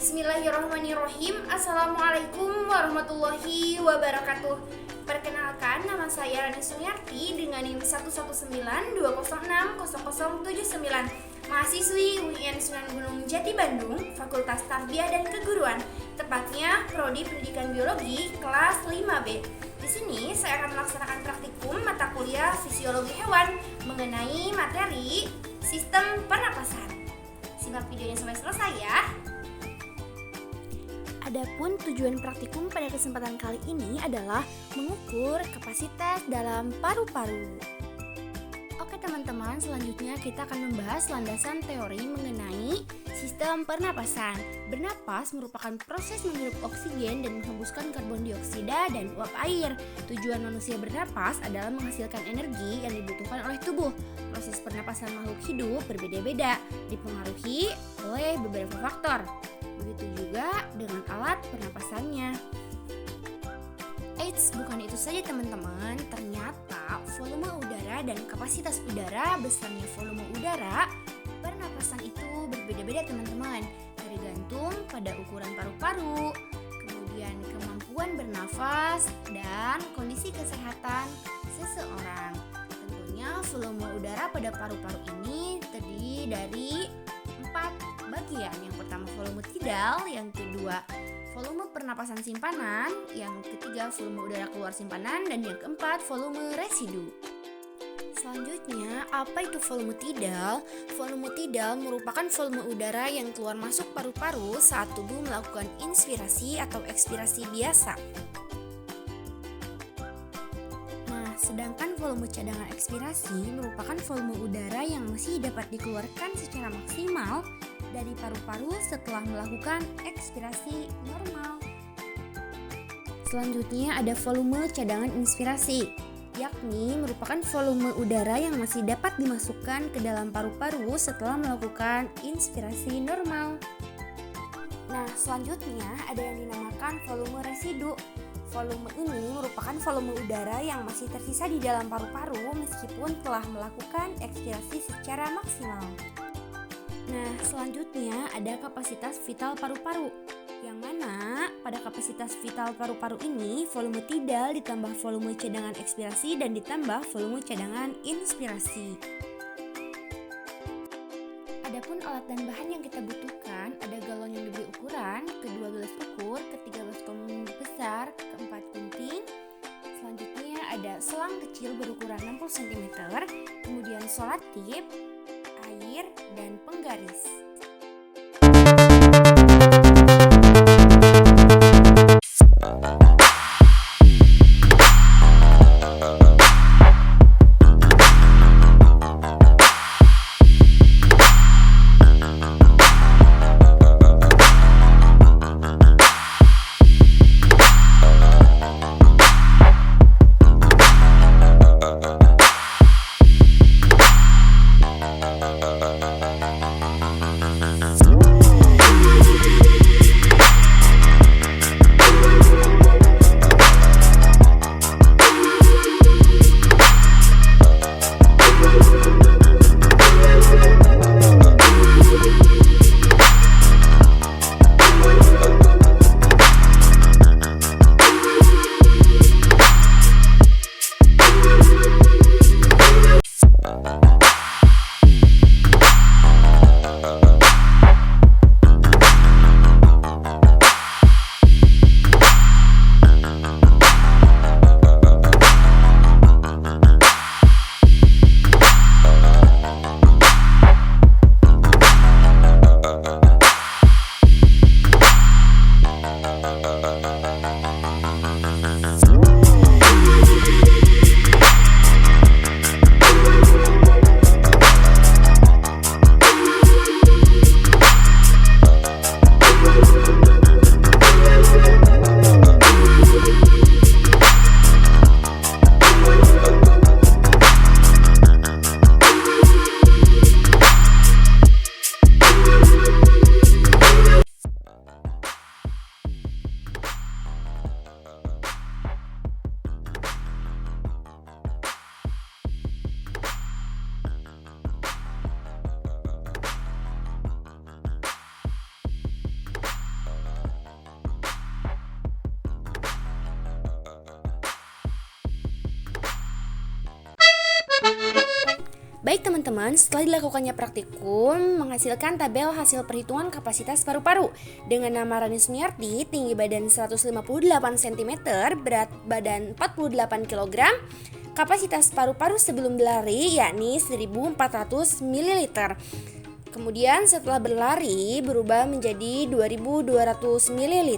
Bismillahirrahmanirrahim. Assalamualaikum warahmatullahi wabarakatuh. Perkenalkan, nama saya Rani Sumiarti dengan NIM 11920600079, mahasiswi UIN Sunan Gunung Jati Bandung, Fakultas Tarbiyah dan Keguruan, tepatnya Prodi Pendidikan Biologi kelas 5B. Di sini saya akan melaksanakan praktikum mata kuliah Fisiologi Hewan mengenai materi sistem pernapasan. Simak videonya sampai selesai ya. Adapun tujuan praktikum pada kesempatan kali ini adalah mengukur kapasitas dalam paru-paru. Oke teman-teman, selanjutnya kita akan membahas landasan teori mengenai sistem pernapasan. Bernapas merupakan proses menghirup oksigen dan menghembuskan karbon dioksida dan uap air. Tujuan manusia bernapas adalah menghasilkan energi yang dibutuhkan oleh tubuh. Proses pernapasan makhluk hidup berbeda-beda, dipengaruhi oleh beberapa faktor. Begitu juga dengan alat pernapasannya. Eits, bukan itu saja teman-teman. Ternyata volume udara dan kapasitas udara, besarnya volume udara, pernapasan itu berbeda-beda teman-teman. Tergantung pada ukuran paru-paru, kemudian kemampuan bernafas, dan kondisi kesehatan seseorang. Tentunya volume udara pada paru-paru ini terdiri dari 4 bagian. Yang pertama volume tidal, yang kedua volume pernapasan simpanan, yang ketiga volume udara keluar simpanan, dan yang keempat volume residu. Selanjutnya, apa itu volume tidal? Volume tidal merupakan volume udara yang keluar masuk paru-paru saat tubuh melakukan inspirasi atau ekspirasi biasa. Sedangkan volume cadangan ekspirasi merupakan volume udara yang masih dapat dikeluarkan secara maksimal dari paru-paru setelah melakukan ekspirasi normal. Selanjutnya ada volume cadangan inspirasi, yakni merupakan volume udara yang masih dapat dimasukkan ke dalam paru-paru setelah melakukan inspirasi normal. Nah, selanjutnya ada yang dinamakan volume residu. Volume ini merupakan volume udara yang masih tersisa di dalam paru-paru meskipun telah melakukan ekspirasi secara maksimal. Nah, selanjutnya ada kapasitas vital paru-paru, yang mana pada kapasitas vital paru-paru ini volume tidal ditambah volume cadangan ekspirasi dan ditambah volume cadangan inspirasi. Adapun alat dan bahan yang kita butuhkan, ada galon yang diberi ukuran, kedua gelas ukur, ketiga baskom besar, keempat gunting. Selanjutnya ada selang kecil berukuran 60 cm, kemudian solatip, air, dan penggaris. teman-teman, setelah dilakukannya praktikum, menghasilkan tabel hasil perhitungan kapasitas paru-paru. Dengan nama Rani Sumiarti, tinggi badan 158 cm, berat badan 48 kg, kapasitas paru-paru sebelum berlari yakni 1400 ml. Kemudian setelah berlari berubah menjadi 2200 ml.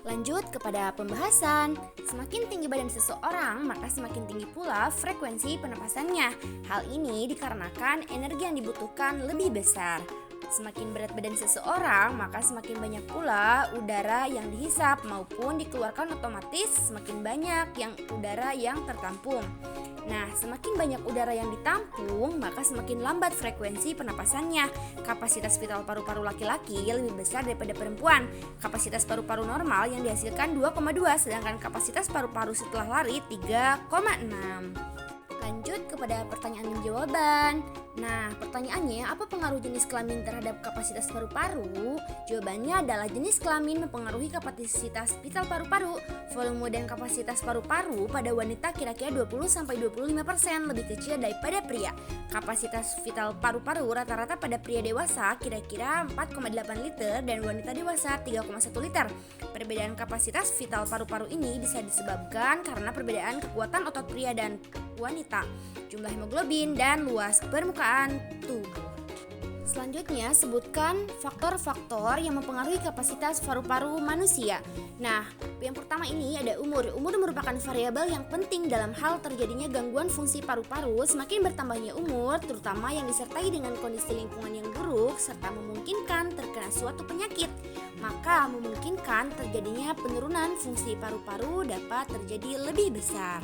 Lanjut kepada pembahasan. Semakin tinggi badan seseorang, maka semakin tinggi pula frekuensi pernapasannya. Hal ini dikarenakan energi yang dibutuhkan lebih besar. Semakin berat badan seseorang, maka semakin banyak pula udara yang dihisap maupun dikeluarkan, otomatis semakin banyak yang udara yang tertampung. Nah, semakin banyak udara yang ditampung, maka semakin lambat frekuensi pernapasannya. Kapasitas vital paru-paru laki-laki lebih besar daripada perempuan. Kapasitas paru-paru normal yang dihasilkan 2,2, sedangkan kapasitas paru-paru setelah lari 3,6. Lanjut kepada pertanyaan dan jawaban. Nah, pertanyaannya, apa pengaruh jenis kelamin terhadap kapasitas paru-paru? Jawabannya adalah jenis kelamin mempengaruhi kapasitas vital paru-paru. Volume dan kapasitas paru-paru pada wanita kira-kira 20-25% lebih kecil daripada pria. Kapasitas vital paru-paru rata-rata pada pria dewasa kira-kira 4,8 liter dan wanita dewasa 3,1 liter. Perbedaan kapasitas vital paru-paru ini bisa disebabkan karena perbedaan kekuatan otot pria dan wanita, jumlah hemoglobin, dan luas permukaan tubuh. Selanjutnya, sebutkan faktor-faktor yang mempengaruhi kapasitas paru-paru manusia. Nah, yang pertama ini ada umur. Umur merupakan variabel yang penting dalam hal terjadinya gangguan fungsi paru-paru. Semakin bertambahnya umur, terutama yang disertai dengan kondisi lingkungan yang buruk serta memungkinkan terkena suatu penyakit, maka memungkinkan terjadinya penurunan fungsi paru-paru dapat terjadi lebih besar.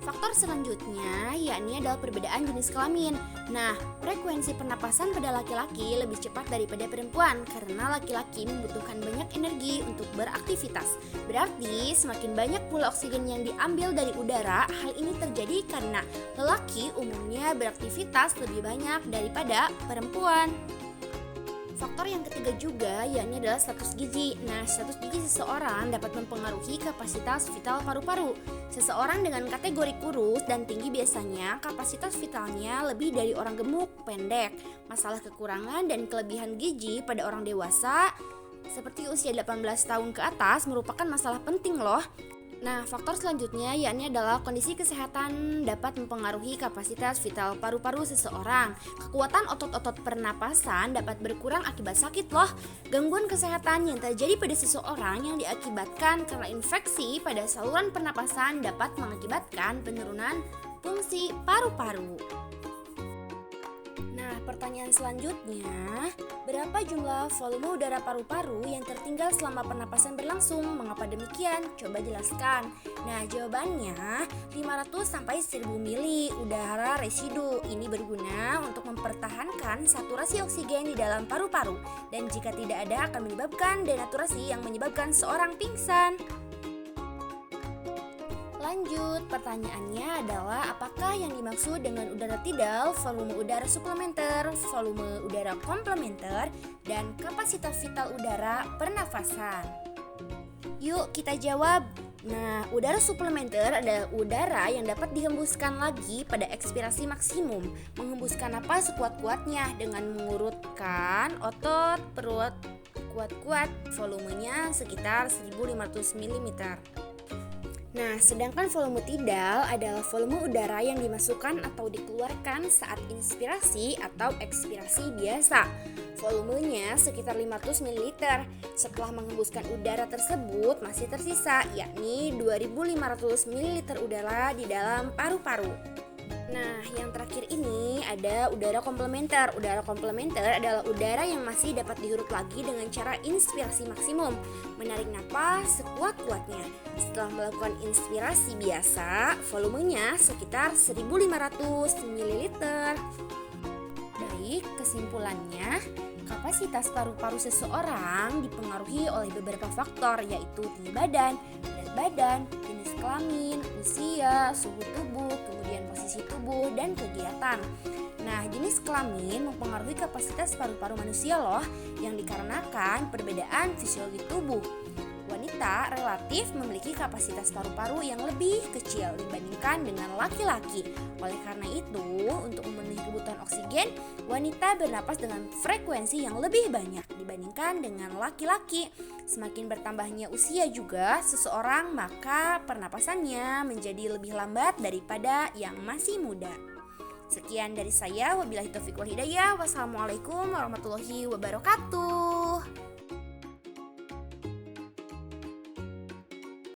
Faktor selanjutnya yakni adalah perbedaan jenis kelamin. Nah, frekuensi pernapasan pada laki-laki lebih cepat daripada perempuan karena laki-laki membutuhkan banyak energi untuk beraktivitas. Berarti semakin banyak pula oksigen yang diambil dari udara. Hal ini terjadi karena lelaki umumnya beraktivitas lebih banyak daripada perempuan. Faktor yang ketiga juga yakni adalah status gizi. Nah, status gizi seseorang dapat mempengaruhi kapasitas vital paru-paru. Seseorang dengan kategori kurus dan tinggi biasanya kapasitas vitalnya lebih dari orang gemuk, pendek. Masalah kekurangan dan kelebihan gizi pada orang dewasa seperti usia 18 tahun ke atas merupakan masalah penting loh. Nah, faktor selanjutnya yakni adalah kondisi kesehatan dapat mempengaruhi kapasitas vital paru-paru seseorang. Kekuatan otot-otot pernapasan dapat berkurang akibat sakit loh. Gangguan kesehatan yang terjadi pada seseorang yang diakibatkan karena infeksi pada saluran pernapasan dapat mengakibatkan penurunan fungsi paru-paru. Nah, pertanyaan selanjutnya, berapa jumlah volume udara paru-paru yang tertinggal selama pernapasan berlangsung? Mengapa demikian? Coba jelaskan. Nah, jawabannya 500 sampai 1000 mili udara residu. Ini berguna untuk mempertahankan saturasi oksigen di dalam paru-paru dan jika tidak ada akan menyebabkan denaturasi yang menyebabkan seorang pingsan. Lanjut, pertanyaannya adalah apakah yang dimaksud dengan udara tidal, volume udara suplementer, volume udara komplementer, dan kapasitas vital udara pernafasan? Yuk kita jawab. Nah, udara suplementer adalah udara yang dapat dihembuskan lagi pada ekspirasi maksimum, menghembuskan napas sekuat-kuatnya dengan mengurutkan otot perut kuat-kuat, volumenya sekitar 1500 mm. Nah, sedangkan volume tidal adalah volume udara yang dimasukkan atau dikeluarkan saat inspirasi atau ekspirasi biasa. Volumenya sekitar 500 ml. Setelah menghembuskan udara tersebut masih tersisa, yakni 2500 ml udara di dalam paru-paru. Nah, yang terakhir ini ada udara komplementer. Udara komplementer adalah udara yang masih dapat dihirup lagi dengan cara inspirasi maksimum, menarik napas sekuat-kuatnya. Setelah melakukan inspirasi biasa, volumenya sekitar 1500 ml. Baik, kesimpulannya, kapasitas paru-paru seseorang dipengaruhi oleh beberapa faktor, yaitu tinggi badan, berat badan, jenis kelamin, usia, suhu tubuh, kemudian posisi tubuh, dan kegiatan. Nah, jenis kelamin mempengaruhi kapasitas paru-paru manusia loh, yang dikarenakan perbedaan fisiologi tubuh. Wanita wanita relatif memiliki kapasitas paru-paru yang lebih kecil dibandingkan dengan laki-laki. Oleh karena itu, untuk memenuhi kebutuhan oksigen, wanita bernapas dengan frekuensi yang lebih banyak dibandingkan dengan laki-laki. Semakin bertambahnya usia juga seseorang, maka pernapasannya menjadi lebih lambat daripada yang masih muda. Sekian dari saya, wabillahi taufiq wal hidayah. Wassalamualaikum warahmatullahi wabarakatuh.